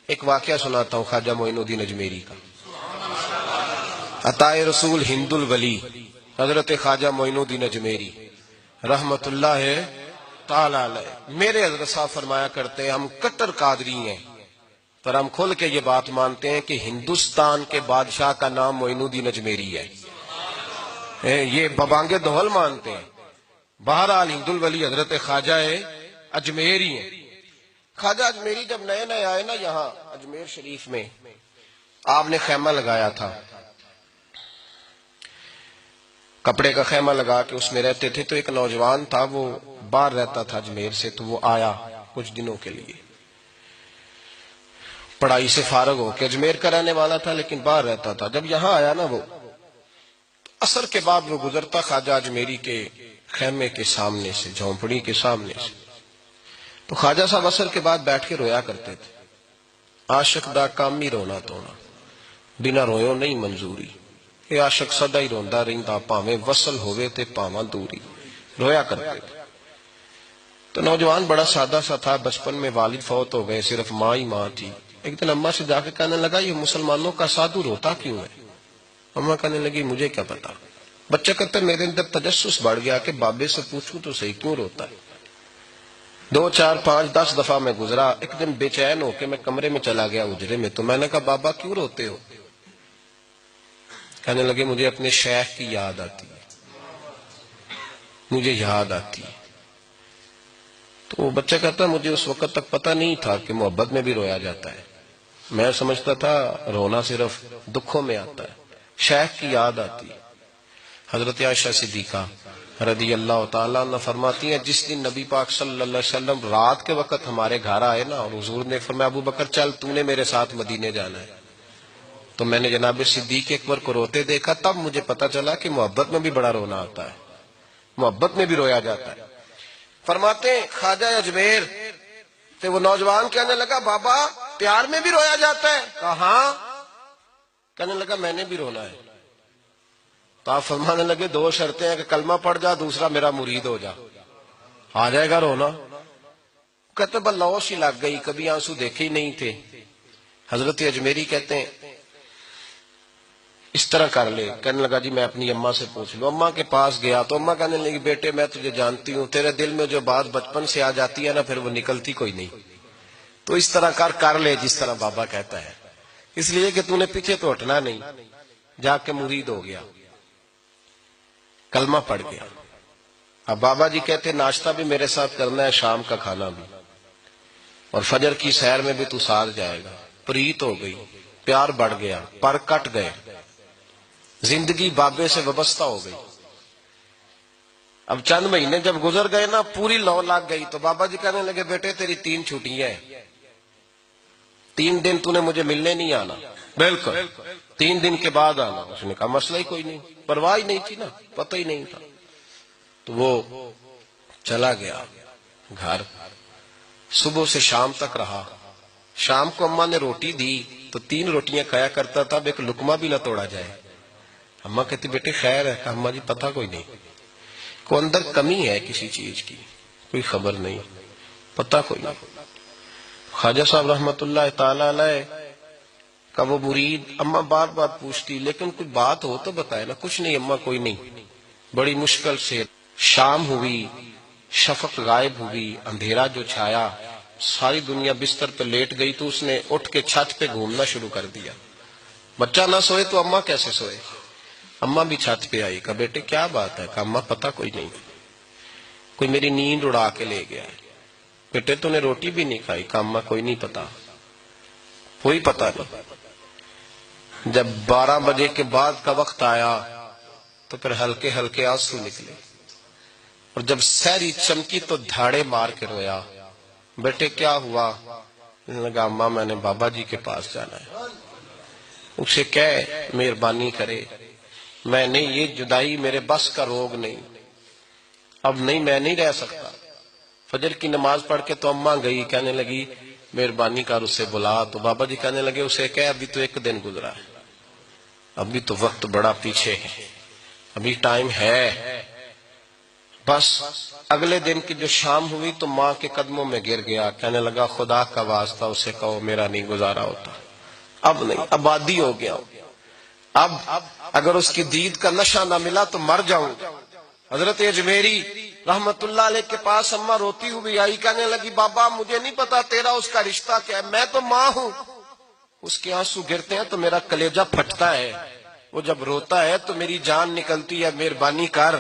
ایک واقعہ سناتا ہوں خواجہ معین الدین اجمیری کا۔ عطائے رسول ہند الولی حضرت خواجہ معین الدین اجمیری رحمت اللہ تعالی علیہ، میرے حضرت صاحب فرمایا کرتے ہیں ہم کٹر قادری ہیں، پر ہم کھل کے یہ بات مانتے ہیں کہ ہندوستان کے بادشاہ کا نام معین الدین اجمیری ہے۔ یہ ببانگ دہل مانتے ہیں۔ بہرحال ہند الولی حضرت خواجہ اجمیری ہیں۔ خواجہ اجمیری جب نئے نئے آئے نا یہاں اجمیر شریف میں، آپ نے خیمہ لگایا تھا، کپڑے کا خیمہ لگا کے اس میں رہتے تھے۔ تو ایک نوجوان تھا، وہ باہر رہتا تھا اجمیر سے، تو وہ آیا کچھ دنوں کے لیے، پڑھائی سے فارغ ہو کے، اجمیر کا رہنے والا تھا لیکن باہر رہتا تھا۔ جب یہاں آیا نا وہ عصر کے بعد وہ گزرتا خواجہ اجمیری کے خیمے کے سامنے سے، جھونپڑی کے سامنے سے، تو خواجہ صاحب عصر کے بعد بیٹھ کے رویا کرتے تھے۔ عاشق دا کام ہی رونا تونا، بنا رویوں نہیں منظوری، یہ عاشق سدا ہی روندا رہندا، پاویں وصل ہوئے تے پاواں دوری، رویا کرتے تھے۔ تو نوجوان بڑا سادہ سا تھا، بچپن میں والد فوت ہو گئے، صرف ماں ہی ماں تھی۔ ایک دن اماں سے جا کے کہنے لگا یہ مسلمانوں کا سادھو روتا کیوں ہے؟ اماں کہنے لگی مجھے کیا پتا۔ بچہ کہتا میرے اندر تجسس بڑھ گیا کہ بابے سے پوچھوں تو صحیح کیوں روتا ہے۔ 2 4 5 10 دفعہ میں گزرا، ایک دن بے چین ہو کے میں کمرے میں چلا گیا اجرے میں، تو میں نے کہا بابا کیوں روتے ہو؟ کہنے لگے مجھے اپنے شیخ کی یاد آتی ہے، مجھے یاد آتی ہے۔ تو وہ بچہ کہتا مجھے اس وقت تک پتہ نہیں تھا کہ محبت میں بھی رویا جاتا ہے، میں سمجھتا تھا رونا صرف دکھوں میں آتا ہے، شیخ کی یاد آتی ہے۔ حضرت عائشہ صدیقہ رضی اللہ تعالیٰ عنہ فرماتی ہیں جس دن نبی پاک صلی اللہ علیہ وسلم رات کے وقت ہمارے گھر آئے نا، اور حضور نے فرمایا ابو بکر چل تو نے میرے ساتھ مدینے جانا ہے، تو میں نے جناب صدیق اکبر کو روتے دیکھا، تب مجھے پتا چلا کہ محبت میں بھی بڑا رونا آتا ہے، محبت میں بھی رویا جاتا ہے۔ فرماتے ہیں خواجہ اجمیر سے وہ نوجوان کہنے لگا بابا پیار میں بھی رویا جاتا ہے؟ کہا ہاں۔ کہنے لگا میں نے بھی رونا ہے۔ تو آپ فرمانے لگے 2 شرطیں ہیں کہ کلمہ پڑھ جا، دوسرا میرا مرید ہو جا، آ جائے گا رونا۔ کہتے بلوش ہی لگ گئی، کبھی آنسو دیکھے ہی نہیں تھے۔ حضرت اجمیری کہتے ہیں اس طرح کر لے۔ کہنے لگا جی میں اپنی اماں سے پوچھ لوں۔ اماں کے پاس گیا تو اماں کہنے لگی بیٹے میں تجھے جانتی ہوں، تیرے دل میں جو بات بچپن سے آ جاتی ہے نا پھر وہ نکلتی کوئی نہیں، تو اس طرح کر لے جس طرح بابا کہتا ہے، اس لیے کہ تو نے پیچھے تو ہٹنا نہیں۔ جا کے مرید ہو گیا، کلمہ پڑھ گیا۔ اب بابا جی کہتے ناشتہ بھی میرے ساتھ کرنا ہے، شام کا کھانا بھی، اور فجر کی سیر میں بھی تو ساتھ جائے گا۔ پریت ہو گئی، پیار بڑھ گیا، پر کٹ گئے، زندگی بابے سے وابستہ ہو گئی۔ اب چند مہینے جب گزر گئے نا پوری لو لگ گئی، تو بابا جی کہنے لگے بیٹے تیری 3 چھٹیاں ہیں، 3 دن تو نے مجھے ملنے نہیں آنا، بالکل 3 دن کے بعد آنا۔ اس نے کہا مسئلہ ہی کوئی نہیں، پرواہ ہی نہیں تھی نا، پتہ ہی نہیں تھا۔ تو وہ چلا گیا گھر، صبح سے شام تک رہا۔ شام کو اماں نے روٹی دی تو 3 روٹیاں کھایا کرتا تھا، اب ایک لقمہ بھی نہ توڑا جائے۔ اماں کہتی بیٹے خیر ہے؟ کہا اماں جی پتہ کوئی نہیں، کو اندر کمی ہے کسی چیز کی، کوئی خبر نہیں، پتہ کوئی نہیں۔ خواجہ صاحب رحمت اللہ تعالی علیہ کا وہ مرید اماں بار بار پوچھتی لیکن کوئی بات ہو تو بتائے نا، کچھ نہیں اماں کوئی نہیں۔ بڑی مشکل سے شام ہوئی، شفق غائب ہوئی، اندھیرا جو چھایا، ساری دنیا بستر پہ لیٹ گئی، تو اس نے اٹھ کے چھت پہ گھومنا شروع کر دیا۔ بچہ نہ سوئے تو اماں کیسے سوئے؟ اماں بھی چھت پہ آئی، کہا بیٹے کیا بات ہے؟ کہا اماں پتہ کوئی نہیں، کوئی میری نیند اڑا کے لے گیا ہے۔ بیٹے تو نے روٹی بھی نہیں کھائی؟ کہا اماں کوئی نہیں پتا، کوئی پتہ نہیں۔ جب 12 بجے کے بعد کا وقت آیا تو پھر ہلکے ہلکے آنسو نکلے، اور جب سحری چمکی تو دھاڑے مار کے رویا۔ بیٹے کیا ہوا؟ لگا اماں میں نے بابا جی کے پاس جانا ہے، اسے کہہ مہربانی کرے، میں نہیں، یہ جدائی میرے بس کا روگ نہیں، اب نہیں میں نہیں رہ سکتا۔ فجر کی نماز پڑھ کے تو اماں گئی، کہنے لگی مہربانی کر اسے بلا، تو بابا جی کہنے لگے اسے کہہ ابھی تو 1 دن گزرا ہے، ابھی تو وقت بڑا پیچھے ہے، ابھی ٹائم ہے، بس اگلے دن کی جو شام ہوئی تو ماں کے قدموں میں گر گیا، کہنے لگا خدا کا واسطہ اسے کہو میرا نہیں گزارا ہوتا، اب نہیں، آبادی ہو گیا، اب اگر اس کی دید کا نشہ نہ ملا تو مر جاؤں گا۔ حضرت اجمیری رحمت اللہ علیہ کے پاس اماں روتی ہوئی آئی، کہنے لگی بابا مجھے نہیں پتا تیرا اس کا رشتہ کیا ہے، میں تو ماں ہوں۔ اس کے آنسو گرتے ہیں تو میرا کلیجہ پھٹتا ہے، وہ جب روتا ہے تو میری جان نکلتی ہے، مہربانی کر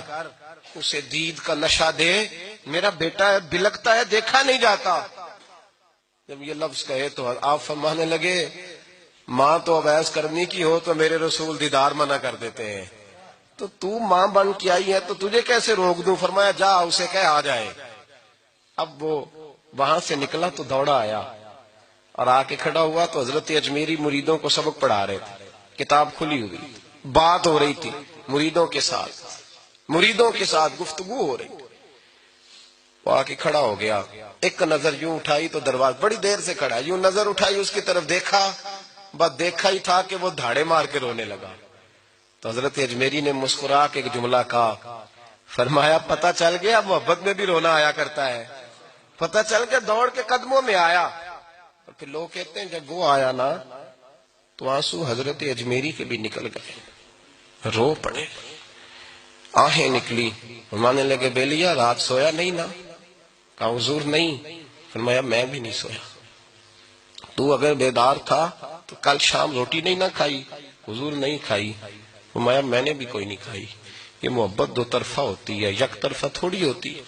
اسے دید کا نشہ دے، میرا بیٹا ہے بلکتا ہے دیکھا نہیں جاتا۔ جب یہ لفظ کہے تو آپ فرمانے لگے ماں تو عویس کرنی کی ہو تو میرے رسول دیدار منع کر دیتے ہیں، تو ماں بن کے آئی ہے تو تجھے کیسے روک دوں؟ فرمایا جا اسے کہہ آ جائے۔ اب وہ وہاں سے نکلا تو دوڑا آیا اور آ کے کھڑا ہوا تو حضرت اجمیری مریدوں کو سبق پڑھا رہے تھے، کتاب کھلی ہوئی، بات ہو رہی تھی مریدوں کے ساتھ گفتگو ہو رہی۔ وہ آ کے کھڑا ہو گیا، ایک نظر یوں اٹھائی تو دروازہ، بڑی دیر سے کھڑا، یوں نظر اٹھائی اس کی طرف دیکھا، بس دیکھا ہی تھا کہ وہ دھاڑے مار کے رونے لگا۔ تو حضرت اجمیری نے مسکرا کے ایک جملہ کہا، فرمایا پتہ چل گیا محبت میں بھی رونا آیا کرتا ہے، پتہ چل کے دوڑ کے قدموں میں آیا۔ اور پھر لوگ کہتے ہیں جب وہ آیا نا تو آنسو حضرت اجمیری کے بھی نکل گئے، رو پڑے، آہیں نکلی۔ فرمانے لگے بیلیا رات سویا نہیں نا؟ کہا حضور نہیں۔ فرمایا میں بھی نہیں سویا، تو اگر بیدار تھا تو کل شام روٹی نہیں نہ کھائی؟ حضور نہیں کھائی۔ فرمایا میں نے بھی کوئی نہیں کھائی۔ یہ محبت دو طرفہ ہوتی ہے، یک طرفہ تھوڑی ہوتی ہے،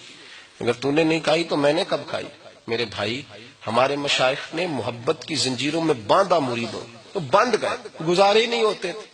اگر تو نے نہیں کھائی تو میں نے کب کھائی؟ میرے بھائی ہمارے مشائخ نے محبت کی زنجیروں میں باندھا مریدوں، تو بند گئے، گزارے ہی نہیں ہوتے تھے۔